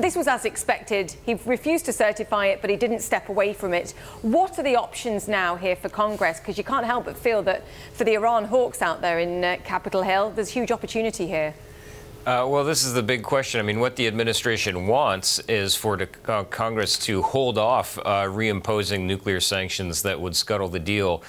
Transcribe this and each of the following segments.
This was as expected. He refused to certify it, but he didn't step away from it. What are the options now here for Congress? Because you can't help but feel that for the Iran hawks out there in Capitol Hill, there's huge opportunity here. Well, this is the big question. I mean, what the administration wants is for Congress to hold off reimposing nuclear sanctions that would scuttle the deal.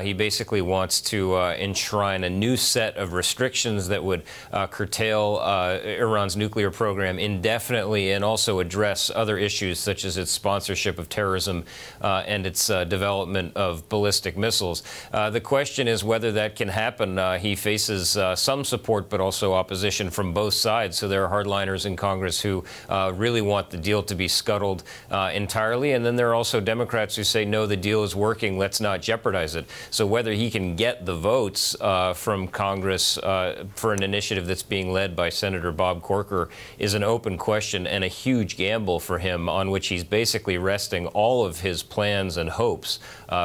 He basically wants to enshrine a new set of restrictions that would curtail Iran's nuclear program indefinitely and also address other issues such as its sponsorship of terrorism and its development of ballistic missiles. The question is whether that can happen. He faces some support but also opposition from both sides. So there are hardliners in Congress who really want the deal to be scuttled entirely. And then there are also Democrats who say, no, the deal is working. Let's not jeopardize it. So whether he can get the votes from Congress for an initiative that's being led by Senator Bob Corker is an open question and a huge gamble for him, on which he's basically resting all of his plans and hopes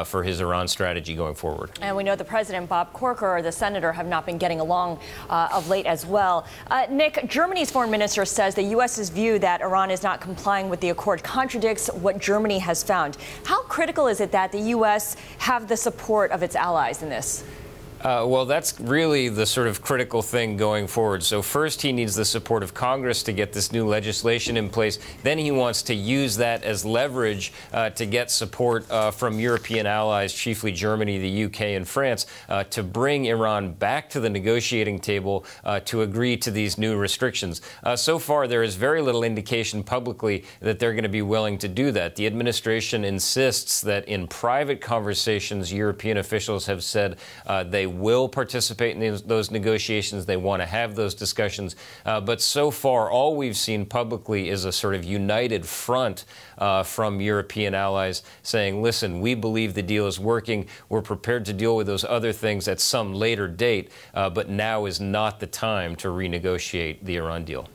for his Iran strategy going forward. And we know the president, Bob Corker, or the senator, have not been getting along of late as well. Nick, Germany's foreign minister says the U.S.'s view that Iran is not complying with the accord contradicts what Germany has found. How critical is it that the U.S. have the support of its allies in this? Well, that's really the sort of critical thing going forward. So first, he needs the support of Congress to get this new legislation in place. Then he wants to use that as leverage to get support from European allies, chiefly Germany, the UK, and France, to bring Iran back to the negotiating table to agree to these new restrictions. So far, there is very little indication publicly that they're going to be willing to do that. The administration insists that in private conversations, European officials have said they will participate in those negotiations. They want to have those discussions. But so far, all we've seen publicly is a sort of united front from European allies saying, listen, we believe the deal is working. We're prepared to deal with those other things at some later date. But now is not the time to renegotiate the Iran deal.